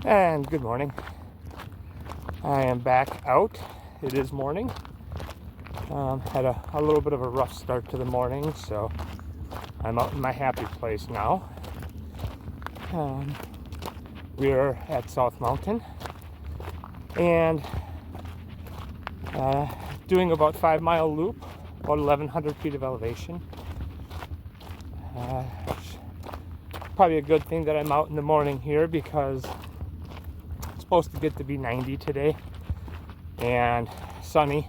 And good morning. I am back out. It is morning. Had a little bit of a rough start to the morning, so I'm out in my happy place now. We're at South Mountain and doing about 5 mile loop, about 1,100 feet of elevation. Probably a good thing that I'm out in the morning here because it's supposed to get to be 90 today and sunny,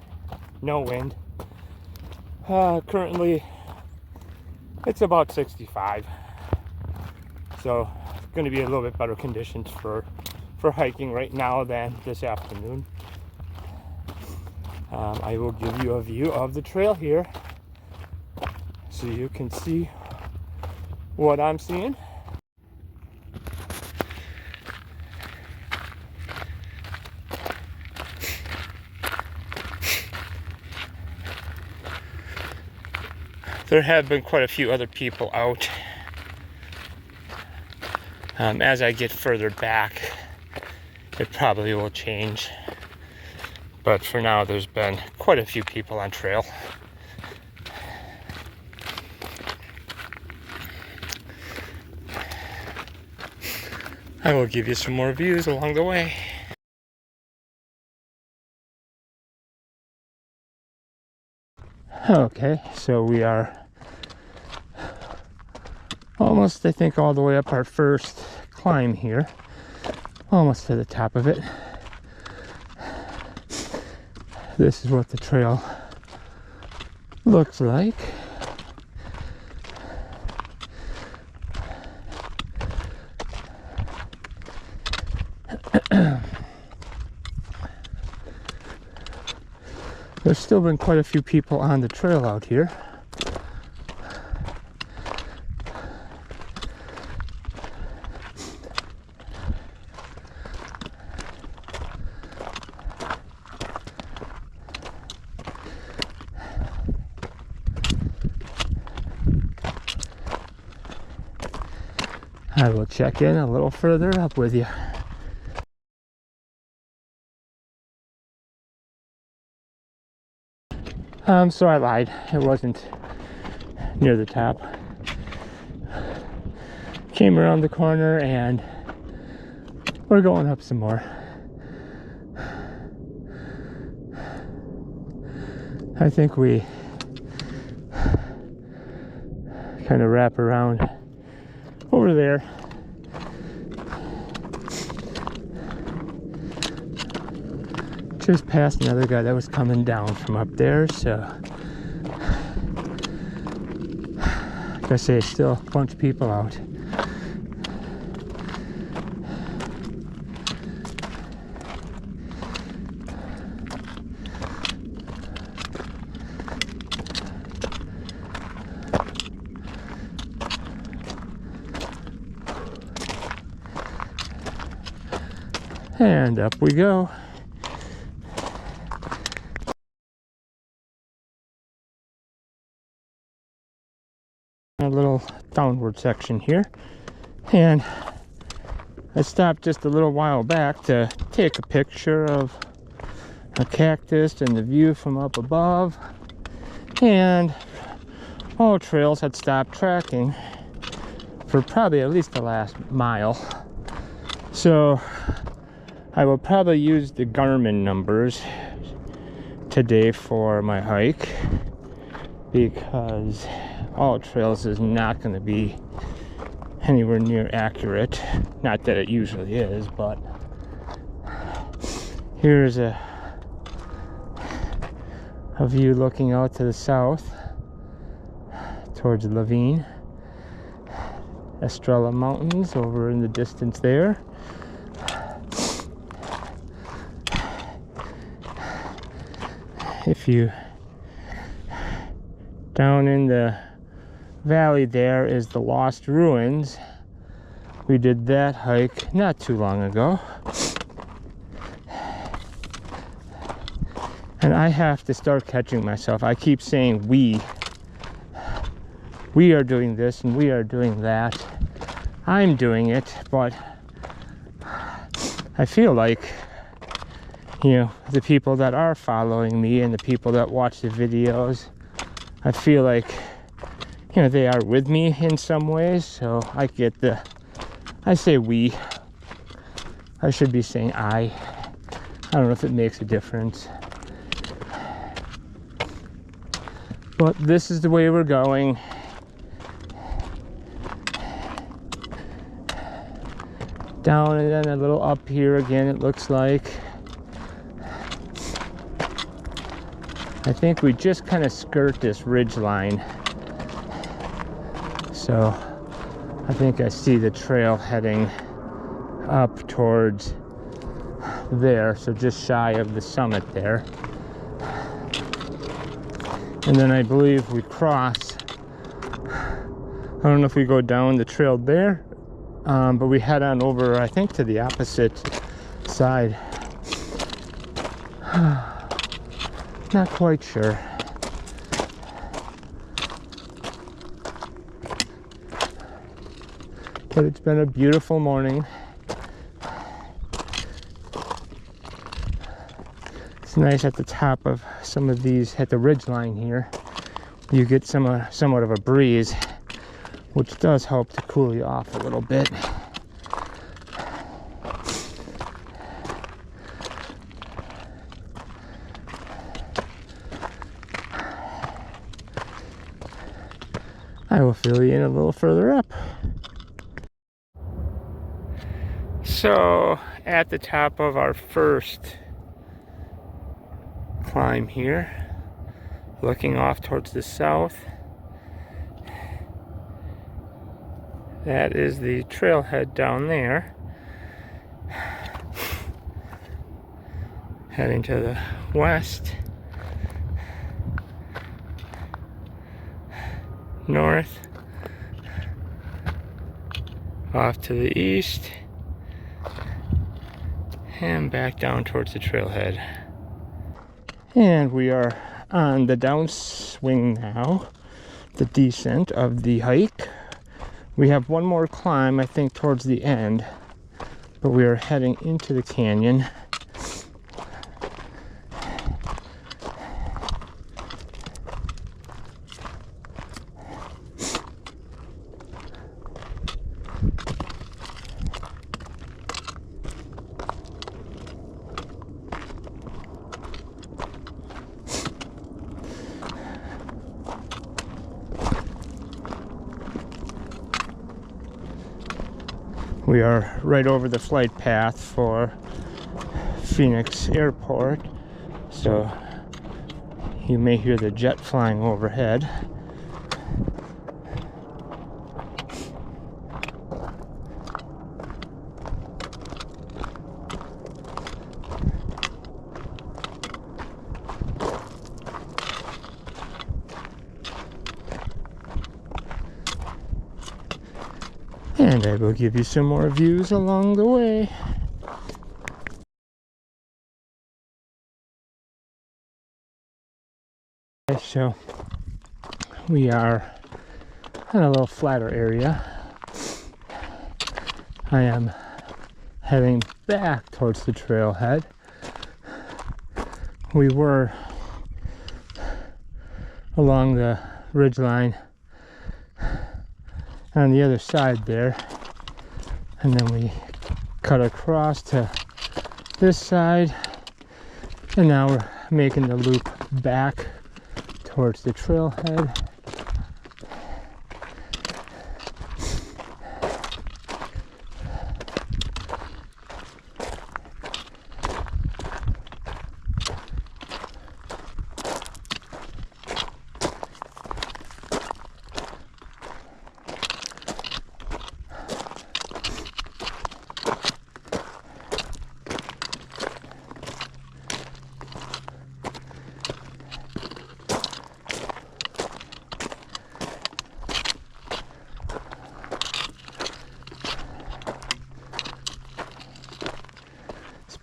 no wind. Currently it's about 65, so it's going to be a little bit better conditions for hiking right now than this afternoon. I will give you a view of the trail here so you can see what I'm seeing. There have been quite a few other people out. As I get further back, it probably will change. But for now, there's been quite a few people on trail. I will give you some more views along the way. Okay, so we are almost, I think, all the way up our first climb here. Almost to the top of it. This is what the trail looks like. There's still been quite a few people on the trail out here. I will check in a little further up with you. So I lied. It wasn't near the top. Came around the corner and we're going up some more. I think we kind of wrap around over there. Just past another guy that was coming down from up there, so like I say, still a bunch of people out. And up we go. A little downward section here, and I stopped just a little while back to take a picture of a cactus and the view from up above, and all trails had stopped tracking for probably at least the last mile. So I will probably use the Garmin numbers today for my hike, because all trails is not going to be anywhere near accurate. Not that it usually is, but here's a view looking out to the south towards Lavine. Estrella Mountains over in the distance there. If you down in the valley there is the Lost Ruins. We did that hike not too long ago, and I have to start catching myself. I keep saying we are doing this and we are doing that. I'm doing it, but I feel like, you know, the people that are following me and the people that watch the videos, I feel like, you know, they are with me in some ways. So I get I say we. I should be saying I. I don't know if it makes a difference. But this is the way we're going. Down and then a little up here again, it looks like. I think we just kind of skirt this ridge line. So I think I see the trail heading up towards there, so just shy of the summit there. And then I believe we cross. I don't know if we go down the trail there, but we head on over, I think, to the opposite side. Not quite sure. But it's been a beautiful morning. It's nice at the top of some of these, at the ridge line here. You get somewhat of a breeze, which does help to cool you off a little bit. I will fill you in a little further up. So at the top of our first climb here, looking off towards the south, that is the trailhead down there. Heading to the west, north, off to the east, and back down towards the trailhead. And we are on the downswing now, the descent of the hike. We have one more climb, I think, towards the end, but we are heading into the canyon. We are right over the flight path for Phoenix Airport, so you may hear the jet flying overhead. And I will give you some more views along the way. So we are in a little flatter area. I am heading back towards the trailhead. We were along the ridgeline on the other side there, and then we cut across to this side, and now we're making the loop back towards the trailhead.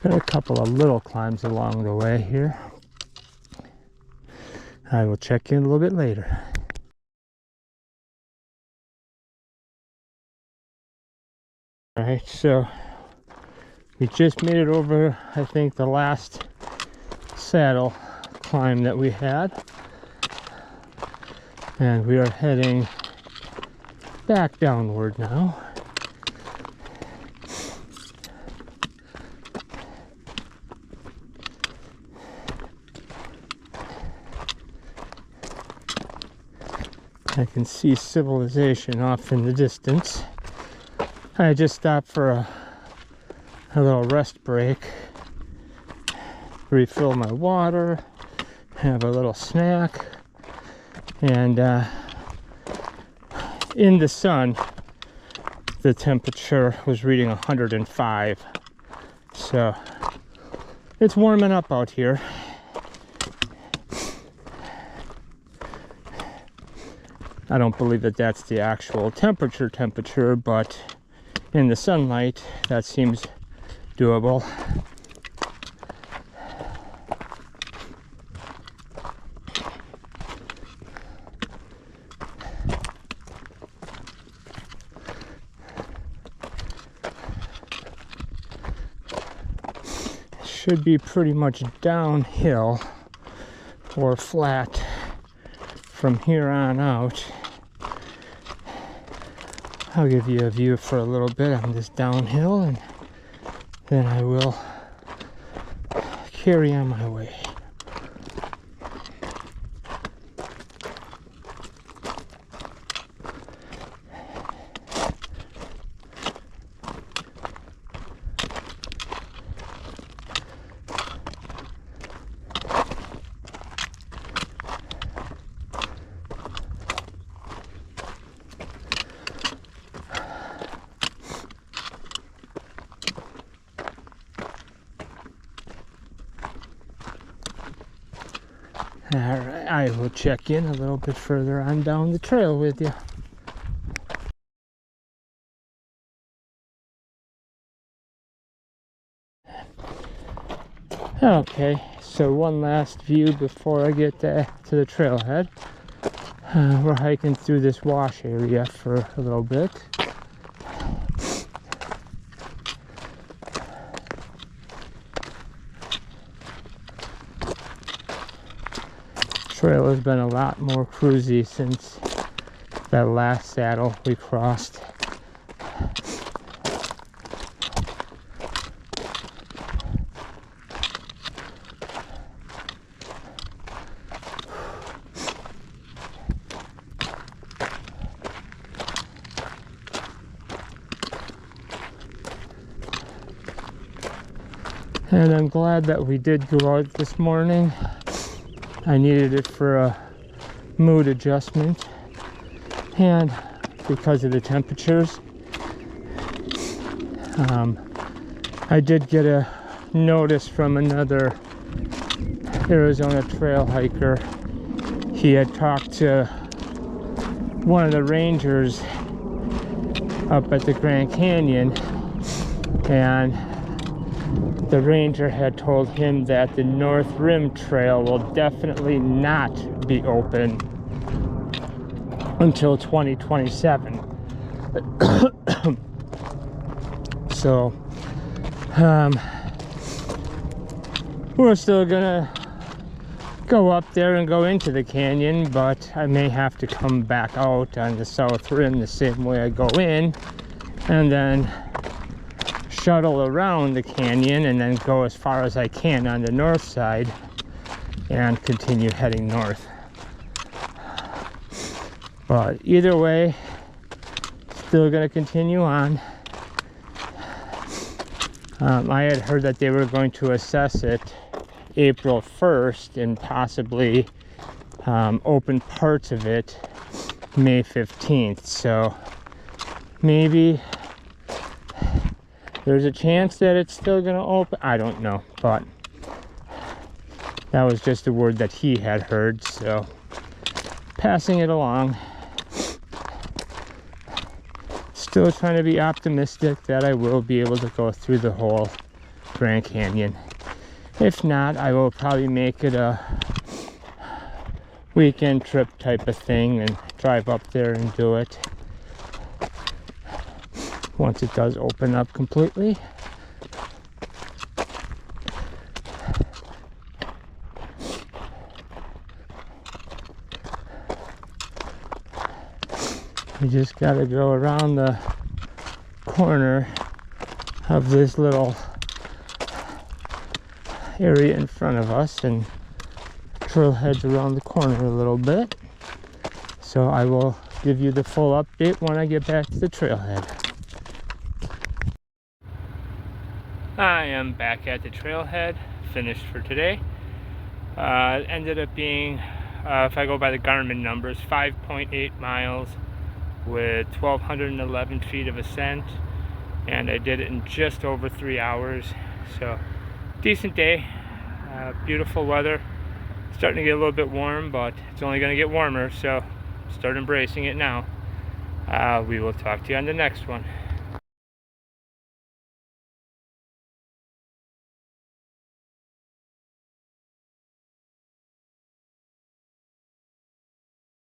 Been a couple of little climbs along the way here. I will check in a little bit later. Alright, so We just made it over, I think, the last saddle climb that we had. And we are heading back downward now. I can see civilization off in the distance. I just stopped for a little rest break, refill my water, have a little snack, and in the sun the temperature was reading 105, so it's warming up out here. I don't believe that that's the actual temperature, but in the sunlight that seems doable. Should be pretty much downhill or flat from here on out. I'll give you a view for a little bit on this downhill, and then I will carry on my way. Alright, I will check in a little bit further on down the trail with you. Okay, so one last view before I get to the trailhead. We're hiking through this wash area for a little bit. Trail has been a lot more cruisy since that last saddle we crossed. And I'm glad that we did go out this morning. I needed it for a mood adjustment, and because of the temperatures. I did get a notice from another Arizona trail hiker. He had talked to one of the rangers up at the Grand Canyon, and the ranger had told him that the North Rim Trail will definitely not be open until 2027. So, we're still gonna go up there and go into the canyon, but I may have to come back out on the South Rim the same way I go in, and then shuttle around the canyon and then go as far as I can on the north side and continue heading north. But either way, still going to continue on. I had heard that they were going to assess it April 1st and possibly open parts of it May 15th. So maybe there's a chance that it's still going to open. I don't know, but that was just a word that he had heard, so passing it along. Still trying to be optimistic that I will be able to go through the whole Grand Canyon. If not, I will probably make it a weekend trip type of thing and drive up there and do it once it does open up completely. We just gotta go around the corner of this little area in front of us, and trailhead's around the corner a little bit. So I will give you the full update when I get back to the trailhead. I am back at the trailhead, finished for today. It ended up being, if I go by the Garmin numbers, 5.8 miles with 1,211 feet of ascent, and I did it in just over 3 hours. So decent day, beautiful weather. Starting to get a little bit warm, but it's only going to get warmer, so start embracing it now. We will talk to you on the next one.